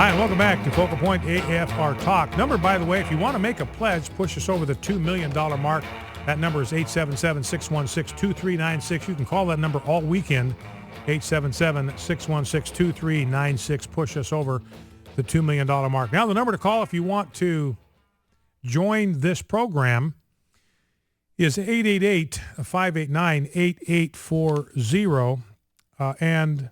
Hi, and welcome back to Focal Point AFR Talk. Number, by the way, if you want to make a pledge, push us over the $2 million mark. That number is 877-616-2396. You can call that number all weekend, 877-616-2396. Push us over the $2 million mark. Now, the number to call if you want to join this program is 888-589-8840. And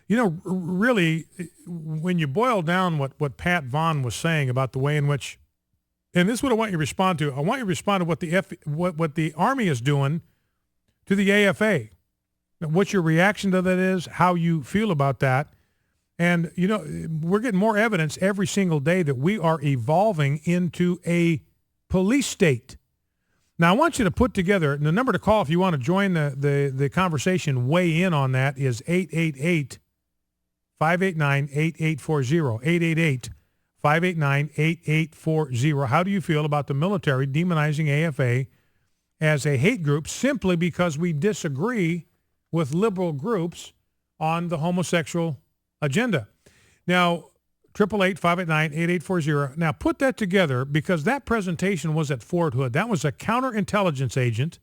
you know, really, when you boil down what Pat Vaughn was saying about the way in which, and this is what I want you to respond to. I want you to respond to what the Army is doing to the AFA. What your reaction to that is, how you feel about that. And, you know, we're getting more evidence every single day that we are evolving into a police state. Now, I want you to put together, the number to call if you want to join the conversation, weigh in on that, is 888 589-8840, 888-589-8840. How do you feel about the military demonizing AFA as a hate group simply because we disagree with liberal groups on the homosexual agenda? Now, 888-589-8840. Now, put that together because that presentation was at Fort Hood. That was a counterintelligence agent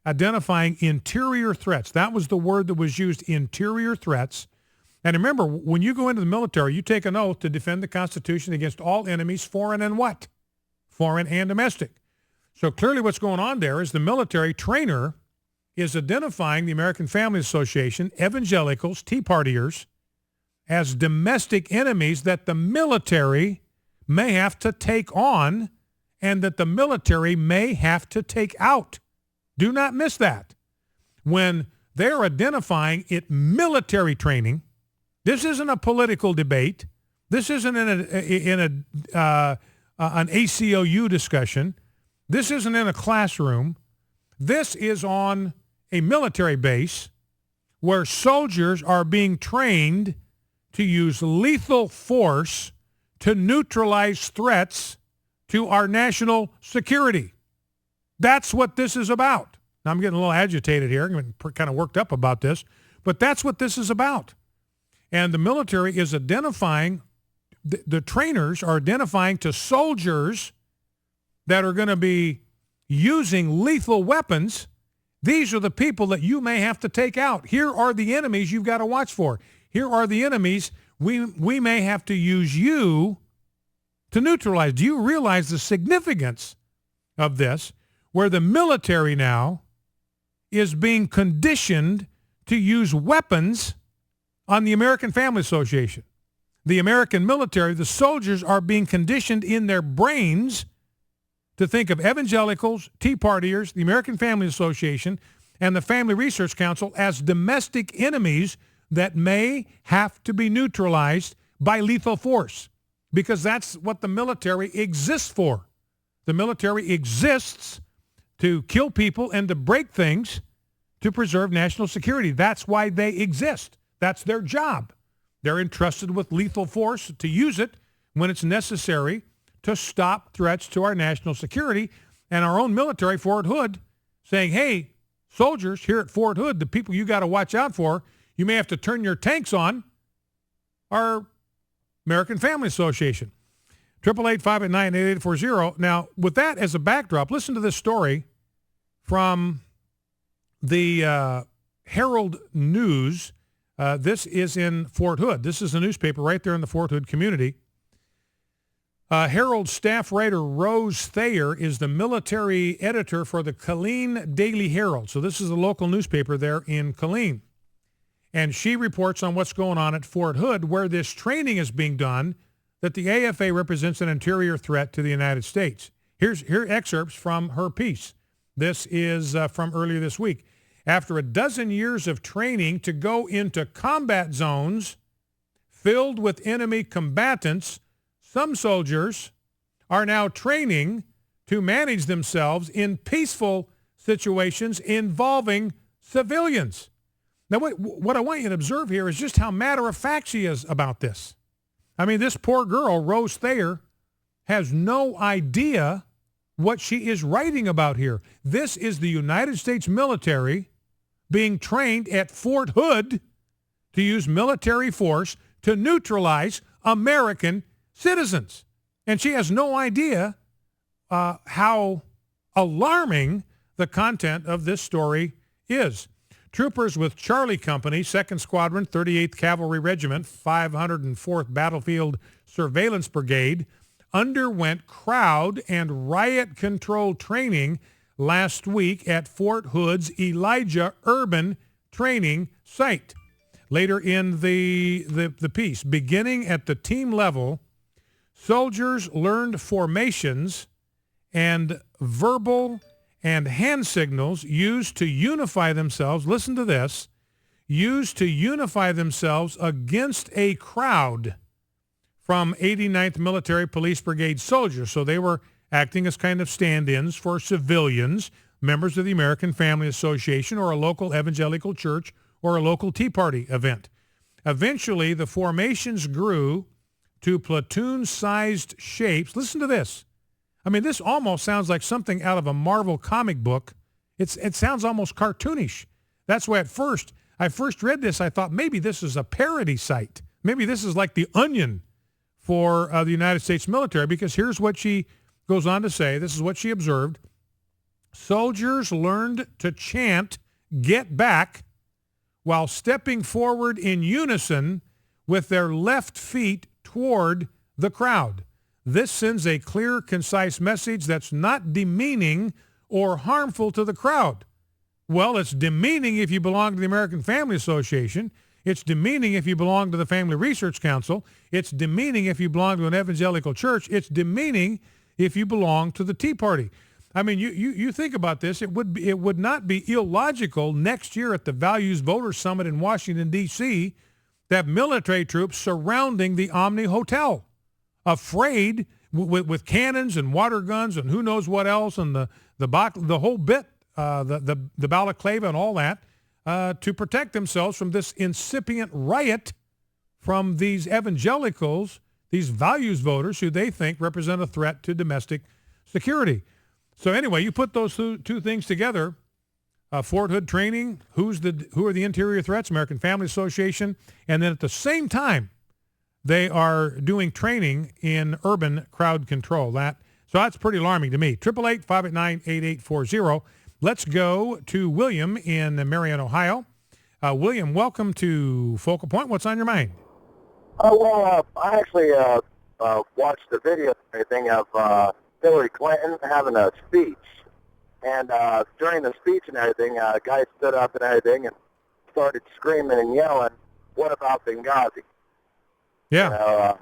identifying interior threats. That was the word that was used, interior threats. And remember, when you go into the military, you take an oath to defend the Constitution against all enemies, foreign and what? Foreign and domestic. So clearly what's going on there is the military trainer is identifying the American Family Association, evangelicals, Tea Partiers, as domestic enemies that the military may have to take on and that the military may have to take out. Do not miss that. When they're identifying it military training, this isn't a political debate. This isn't an ACOU discussion. This isn't in a classroom. This is on a military base where soldiers are being trained to use lethal force to neutralize threats to our national security. That's what this is about. Now, I'm getting a little agitated here. I'm kind of worked up about this, but that's what this is about. And the military is identifying, the trainers are identifying to soldiers that are going to be using lethal weapons. These are the people that you may have to take out. Here are the enemies you've got to watch for. Here are the enemies we may have to use you to neutralize. Do you realize the significance of this, where the military now is being conditioned to use weapons on the American Family Association? The American military, the soldiers are being conditioned in their brains to think of evangelicals, Tea Partiers, the American Family Association, and the Family Research Council as domestic enemies that may have to be neutralized by lethal force, because that's what the military exists for. The military exists to kill people and to break things to preserve national security. That's why they exist. That's their job. They're entrusted with lethal force to use it when it's necessary to stop threats to our national security. And our own military, Fort Hood, saying, hey, soldiers here at Fort Hood, the people you got to watch out for, you may have to turn your tanks on, our American Family Association. 888-589-8840. Now, with that as a backdrop, listen to this story from the Herald News. This is in Fort Hood. This is a newspaper right there in the Fort Hood community. Herald staff writer Rose Thayer is the military editor for the Killeen Daily Herald. So this is a local newspaper there in Killeen. And she reports on what's going on at Fort Hood, where this training is being done, that the AFA represents an interior threat to the United States. Here are excerpts from her piece. This is from earlier this week. After a dozen years of training to go into combat zones filled with enemy combatants, some soldiers are now training to manage themselves in peaceful situations involving civilians. Now, what I want you to observe here is just how matter-of-fact she is about this. I mean, this poor girl, Rose Thayer, has no idea what she is writing about here. This is the United States military being trained at Fort Hood to use military force to neutralize American citizens. And she has no idea how alarming the content of this story is. Troopers with Charlie Company, 2nd Squadron, 38th Cavalry Regiment, 504th Battlefield Surveillance Brigade, underwent crowd and riot control training last week at Fort Hood's Elijah Urban Training Site. Later in the piece, beginning at the team level, soldiers learned formations and verbal and hand signals used to unify themselves, listen to this, used to unify themselves against a crowd from 89th Military Police Brigade soldiers. So they were acting as kind of stand-ins for civilians, members of the American Family Association or a local evangelical church or a local Tea Party event. Eventually, the formations grew to platoon-sized shapes. Listen to this. I mean, this almost sounds like something out of a Marvel comic book. It sounds almost cartoonish. That's why I first read this, I thought maybe this is a parody site. Maybe this is like the Onion for the United States military, because here's what she goes on to say. This is what she observed. Soldiers learned to chant, "Get back," while stepping forward in unison with their left feet toward the crowd. This sends a clear, concise message that's not demeaning or harmful to the crowd. Well, it's demeaning if you belong to the American Family Association. It's demeaning if you belong to the Family Research Council. It's demeaning if you belong to an evangelical church. It's demeaning if you belong to the Tea Party. I mean, you think about this. It would not be illogical next year at the Values Voters Summit in Washington, D.C., to have military troops surrounding the Omni Hotel, afraid with cannons and water guns and who knows what else, and the whole bit, the balaclava and all that, to protect themselves from this incipient riot from these evangelicals, these values voters who they think represent a threat to domestic security. So anyway, you put those two things together, Fort Hood training, who are the interior threats, American Family Association, and then at the same time, they are doing training in urban crowd control. So that's pretty alarming to me. 888-589-8840. Let's go to William in Marion, Ohio. William, welcome to Focal Point. What's on your mind? I actually watched the video and everything of Hillary Clinton having a speech. And during the speech and everything, a guy stood up and everything and started screaming and yelling, "What about Benghazi?" Yeah.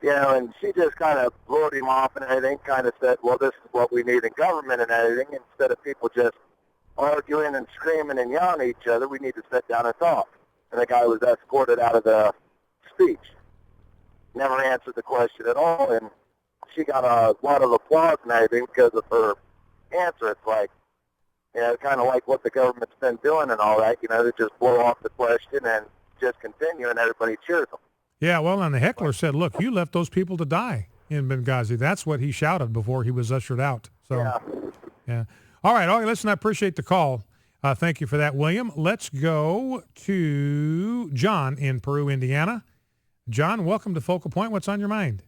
And she just kind of blew him off and everything, kind of said, well, this is what we need in government and everything. Instead of people just arguing and screaming and yelling at each other, we need to sit down and talk. And the guy was escorted out of the speech. Never answered the question at all, and she got a lot of applause and everything because of her answer. It's like, kind of like what the government's been doing and all that. They just blow off the question and just continue, and everybody cheers them. Yeah, well, and the heckler said, look, you left those people to die in Benghazi. That's what he shouted before he was ushered out. So, yeah. All right, listen, I appreciate the call. Thank you for that, William. Let's go to John in Peru, Indiana. John, welcome to Focal Point. What's on your mind?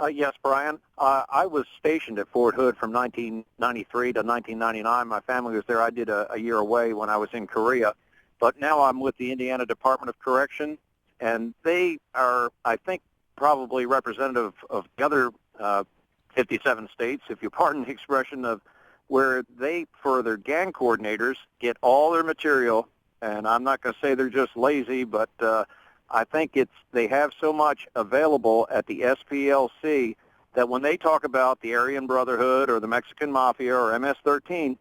Yes, Brian. I was stationed at Fort Hood from 1993 to 1999. My family was there. I did a year away when I was in Korea. But now I'm with the Indiana Department of Correction, and they are, I think, probably representative of the other 57 states, if you pardon the expression, of where they, for their gang coordinators, get all their material. And I'm not going to say they're just lazy, but I think they have so much available at the SPLC that when they talk about the Aryan Brotherhood or the Mexican Mafia or MS-13,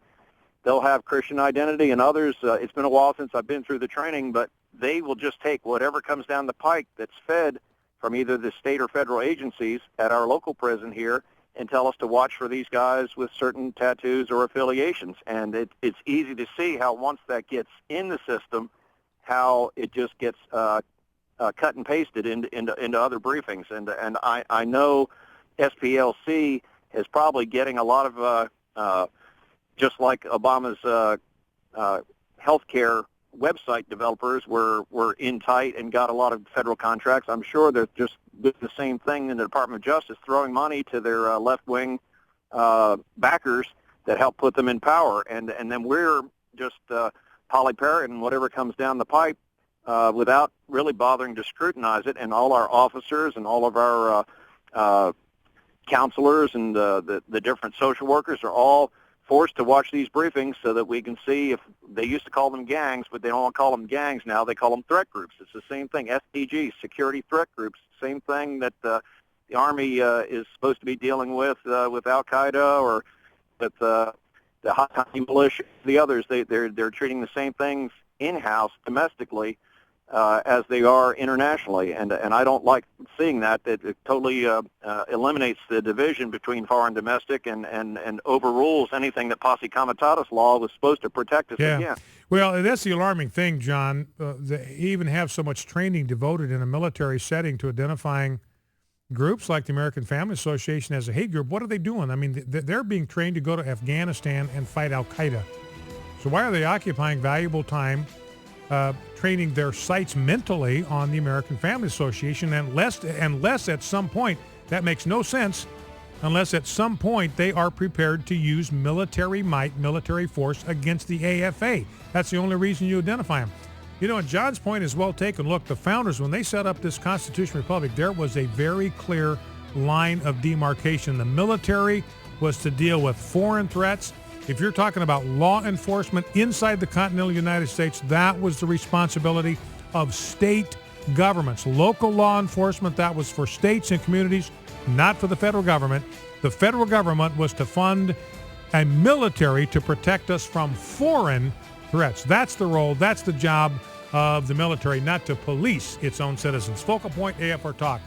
they'll have Christian Identity and others. It's been a while since I've been through the training, but they will just take whatever comes down the pike that's fed from either the state or federal agencies at our local prison here and tell us to watch for these guys with certain tattoos or affiliations. And it's easy to see how once that gets in the system, how it just gets cut and pasted into other briefings. And I know SPLC is probably getting a lot of, just like Obama's health care website developers were in tight and got a lot of federal contracts. I'm sure they're just doing the same thing in the Department of Justice, throwing money to their left-wing backers that help put them in power. And then we're just polyparroting whatever comes down the pipe without really bothering to scrutinize it. And all our officers and all of our counselors and the different social workers are all forced to watch these briefings so that we can see if they used to call them gangs, but they don't call them gangs now. They call them threat groups. It's the same thing. STG, security threat groups, same thing that the Army is supposed to be dealing with Al-Qaeda or with the Haqqani militia, the others. They're treating the same things in-house domestically as they are internationally, and I don't like seeing that. It totally eliminates the division between foreign and domestic and overrules anything that Posse Comitatus law was supposed to protect us against. Well, that's the alarming thing, John. They even have so much training devoted in a military setting to identifying groups like the American Family Association as a hate group. What are they doing? I mean, they're being trained to go to Afghanistan and fight Al-Qaeda. So why are they occupying valuable time training their sights mentally on the American Family Association, unless at some point, that makes no sense, unless at some point they are prepared to use military might, military force against the AFA. That's the only reason you identify them. You know, and John's point is well taken. Look, the founders, when they set up this Constitutional Republic, there was a very clear line of demarcation. The military was to deal with foreign threats. If you're talking about law enforcement inside the continental United States, that was the responsibility of state governments. Local law enforcement, that was for states and communities, not for the federal government. The federal government was to fund a military to protect us from foreign threats. That's the role, that's the job of the military, not to police its own citizens. Focal Point AFR Talk.